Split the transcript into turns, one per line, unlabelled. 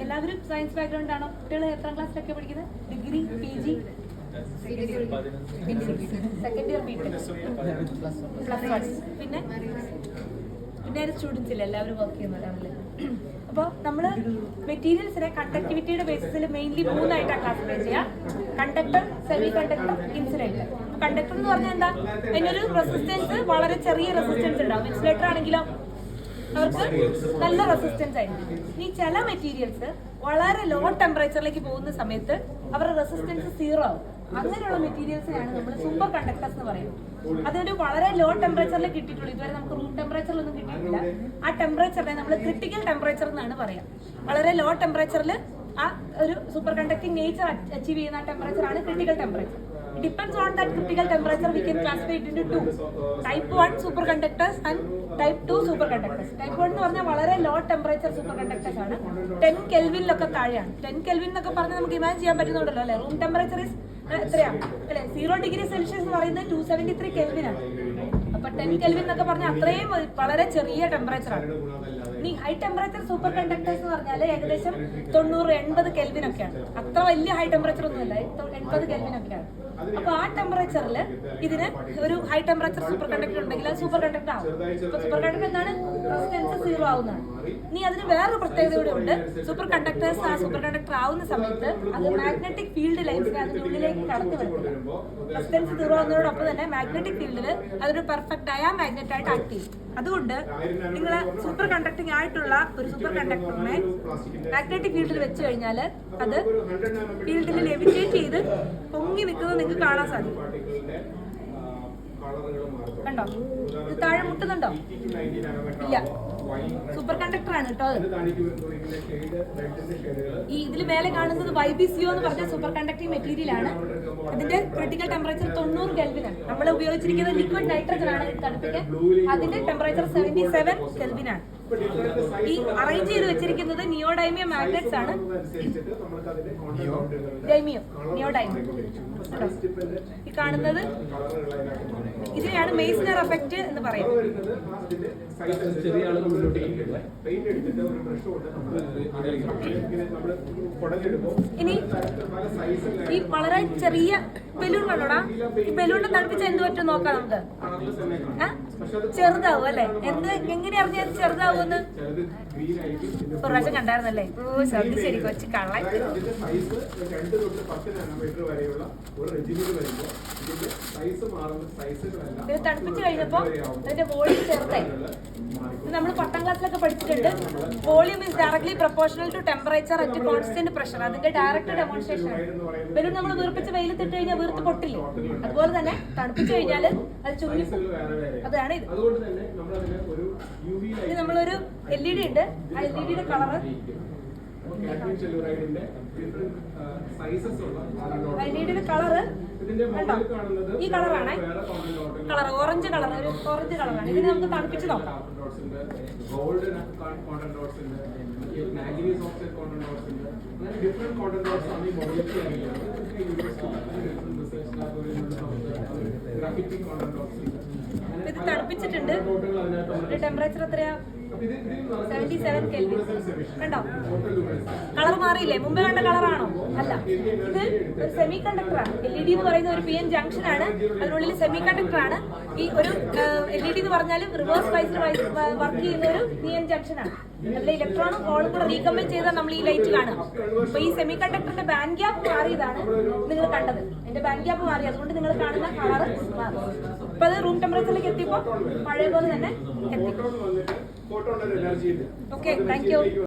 എല്ലാവരും science background ആണോ? കുട്ടികൾ എത്രാം ക്ലാസ്സിലൊക്കെ പഠിക്കുന്നത്? Degree, PG, second year, BTech, plus 1. പിന്നെ സ്റ്റുഡൻസ് ഇല്ല, എല്ലാവരും വർക്ക് ചെയ്യുന്നവരാണല്ലേ. അപ്പോൾ നമ്മൾ മെറ്റീരിയൽസിനെ കണ്ടക്ടിവിറ്റിയുടെ ബേസിസിൽ മെയിൻലി 3 ആയിട്ടാണ് ക്ലാസിഫൈ ചെയ്യുക: conductor, semi conductor, insulator. Conductor എന്ന് പറഞ്ഞാൽ എന്താ? അതിനൊരു റെസിസ്റ്റൻസ്, വളരെ ചെറിയ റെസിസ്റ്റൻസ് ഉണ്ടാവും. ഇൻസുലേറ്റർ ആണെങ്കിലോ അവർക്ക് നല്ല റെസിസ്റ്റൻസ് ആയിരിക്കും. ഇനി ചില മെറ്റീരിയൽസ് വളരെ ലോ ടെമ്പറേച്ചറിലേക്ക് പോകുന്ന സമയത്ത് അവരുടെ റെസിസ്റ്റൻസ് 0 ആവും. അങ്ങനെയുള്ള മെറ്റീരിയൽസിനാണ് നമ്മൾ സൂപ്പർ കണ്ടക്ടേഴ്സ് എന്ന് പറയുന്നത്. അതൊരു വളരെ ലോ ടെമ്പറേച്ചറിൽ കിട്ടിയിട്ടുള്ളൂ. ഇതുവരെ നമുക്ക് റൂം ടെമ്പറേച്ചറിലൊന്നും കിട്ടിയിട്ടില്ല. ആ ടെമ്പറേച്ചറിനെ നമ്മൾ ക്രിട്ടിക്കൽ ടെമ്പറേച്ചർ എന്നാണ് പറയാം. വളരെ ലോ ടെമ്പറേച്ചറിൽ ആ ഒരു സൂപ്പർ കണ്ടക്ടിങ് നേച്ചർ അച്ചീവ് ചെയ്യുന്ന ആ ടെമ്പറേച്ചർ ആണ് critical temperature. Depends on that critical temperature, we can classify it into 2. Type 1 superconductors and Type 2 superconductors. Type 1 എന്ന് പറഞ്ഞാൽ വളരെ ലോ ടെമ്പറേച്ചർ സൂപ്പർ കണ്ടക്ടേഴ്സ് ആണ്. 10 കെൽവിനിലൊക്കെ താഴെയാണ്. 10 കെൽവിൻ എന്നൊക്കെ പറഞ്ഞാൽ നമുക്ക് ഇമാജിൻ ചെയ്യാൻ പറ്റുന്നുണ്ടല്ലോ അല്ലെ? റൂം ടെമ്പറേച്ചർ എത്രയാണ് അല്ലെ? 0 ഡിഗ്രി സെൽഷ്യസ് എന്ന് പറയുന്നത് 273 കെൽവിൻ ആണ്. അപ്പൊ 10 കെൽവിൻ എന്നൊക്കെ പറഞ്ഞാൽ അത്രയും വളരെ ചെറിയ ടെമ്പറേച്ചർ ആണ്. ഇനി ഹൈ ടെമ്പറേച്ചർ സൂപ്പർ കണ്ടക്ടേഴ്സ് എന്ന് പറഞ്ഞാൽ ഏകദേശം 90-80 കെൽവിൻ ഒക്കെയാണ്. അത്ര വലിയ ഹൈ ടെമ്പറേച്ചർ ഒന്നുമല്ല, 80 കെൽവിൻ ഒക്കെയാണ്. അപ്പൊ ആ ടെമ്പറേച്ചറിൽ ഇതിന് ഒരു ഹൈ ടെമ്പറേച്ചർ സൂപ്പർ കണ്ടക്ടർ ഉണ്ടെങ്കിൽ അത് സൂപ്പർ കണ്ടക്ടർ ആവും. ഇപ്പൊ സൂപ്പർ കണ്ടക്ടർ എന്താണ്? റെസിസ്റ്റൻസ് 0 ആവുന്നതാണ്. ഇനി അതിന് വേറൊരു പ്രത്യേകത കൂടെ ഉണ്ട്. സൂപ്പർ കണ്ടക്ടേഴ്സ് ആ സൂപ്പർ കണ്ടക്ടർ ആവുന്ന സമയത്ത് അത് മാഗ്നറ്റിക് ഫീൽഡ് ലൈൻസിനെ അതിന്റെ ഉള്ളിലേക്ക് കടന്നു വരുന്നില്ല. റെസിസ്റ്റൻസ് 0 ആവുന്നതോടൊപ്പം തന്നെ മാഗ്നറ്റിക് ഫീൽഡിൽ അതൊരു പെർഫെക്റ്റ് ഡയാമാഗ്നറ്റ് ആയിട്ട് ആക്ട് ചെയ്യും. അതുകൊണ്ട് നിങ്ങൾ സൂപ്പർ കണ്ടക്ടിങ് ആയിട്ടുള്ള ഒരു സൂപ്പർ കണ്ടക്ടറിനെ മാഗ്നറ്റിക് ഫീൽഡിൽ വെച്ച് കഴിഞ്ഞാൽ അത് ഫീൽഡിൽ ലെവിറ്റേറ്റ് ചെയ്ത് പൊങ്ങി നിൽക്കുന്നത് നിങ്ങൾക്ക് കാണാൻ സാധിക്കും. കണ്ടോ? ഇത് താഴെ മുട്ടുന്നുണ്ടോ? ഇല്ല. സൂപ്പർ കണ്ടക്ടർ ആണ് കേട്ടോ. ഈ ഇതിൽ മേലെ കാണുന്നത് YBCO എന്ന് പറഞ്ഞ സൂപ്പർ കണ്ടക്ടിങ് മെറ്റീരിയൽ ആണ്. അതിന്റെ ക്രിട്ടിക്കൽ ടെമ്പറേച്ചർ 90 കെൽവിൻ ആണ്. നമ്മൾ ഉപയോഗിച്ചിരിക്കുന്നത് ലിക്വിഡ് നൈട്രജൻ ആണ് തണുപ്പിക്കാൻ. അതിന്റെ ടെമ്പറേച്ചർ 77 കെൽവിൻ ആണ്. ഈ അറേഞ്ച് ചെയ്ത് വെച്ചിരിക്കുന്നത് നിയോഡൈമിയം മാഗ്നറ്റ്സ് ആണ്. നിയോഡൈമിയം ഈ കാണുന്നത് ഇതിനെയാണ് മെയ്സ്നർ എഫക്റ്റ് എന്ന് പറയുന്നത്. ഇനി ഈ വളരെ ചെറിയ ബലൂൺ കണ്ടോടാ? ഈ ബലൂണിനെ തണുപ്പിച്ചാൽ എന്ത് പറ്റും നോക്കാം നമുക്ക്. ചെറുതാവും അല്ലെ? എങ്ങനെ അറിഞ്ഞാൽ ചെറുതാവുമെന്ന് ഒരു പ്രാവശ്യം കണ്ടായിരുന്നല്ലേ? ഓ ശരി കൊച്ചു കള്ളൻ. ഇത് തണുപ്പിച്ച് കഴിഞ്ഞപ്പോ അതിന്റെ വോളിയം ചെറുതായി. ഇത് നമ്മൾ 10ാം ക്ലാസ്സിലൊക്കെ പഠിച്ചിട്ടുണ്ട്. Volume is directly proportional to temperature at constant pressure. അതിന്റെ ഡയറക്റ്റ് ഡെമോൺസ്ട്രേഷൻ ആണ്. ബലൂൺ നമ്മൾ വീർപ്പിച്ച് വെയിലത്തിട്ട് കഴിഞ്ഞാൽ വീർത്ത് പൊട്ടില്ലേ? അതുപോലെ തന്നെ തണുപ്പിച്ച് കഴിഞ്ഞാൽ അത് ചുരുങ്ങി. അതാണ് ഇത്. ഇത് നമ്മളൊരു LED ഉണ്ട്. ആ LEDയുടെ കളറ് ഈ കളറാണ്. കളർ ഓറഞ്ച് കളർ, ഒരു ഓറഞ്ച് കളറാണ്. ഇതിനെ നമുക്ക് തണുപ്പിച്ച് നോക്കാം. ഇത് തണുപ്പിച്ചിട്ടുണ്ട്. ടെമ്പറേച്ചർ എത്രയാ? 77 കെൽവിൻ. കണ്ടോ? കളർ മാറിയില്ലേ? മുമ്പേ കണ്ട കളറാണോ? അല്ല. ഇത് ഒരു സെമി കണ്ടക്ടറാണ്. LED എന്ന് പറയുന്ന ഒരു PN ജംഗ്ഷൻ ആണ്. അതിനുള്ളിൽ സെമി കണ്ടക്ടർ ആണ്. ഈ ഒരു LED എന്ന് പറഞ്ഞാൽ റിവേഴ്സ് വൈസിൽ വർക്ക് ചെയ്യുന്ന ഒരു PN ജംഗ്ഷൻ ആണ്. അതിലെ ഇലക്ട്രോണും ഹോളും കൂടെ റീകമ്പൈൻ ചെയ്താൽ നമ്മൾ ഈ ലൈറ്റ് കാണുക. അപ്പൊ ഈ സെമി കണ്ടക്ടറിന്റെ ബാൻഡ് ഗ്യാപ്പ് മാറിയതാണ് നിങ്ങൾ കണ്ടത്. എന്റെ ബാൻഡ് ഗ്യാപ്പ് മാറി, അതുകൊണ്ട് നിങ്ങൾ കാണുന്ന കളർ മാറി. അപ്പൊ അത് റൂം ടെമ്പറേച്ചറിലേക്ക് എത്തിയപ്പോൾ പഴയ പോലെ തന്നെ എത്തി. Okay, thank you.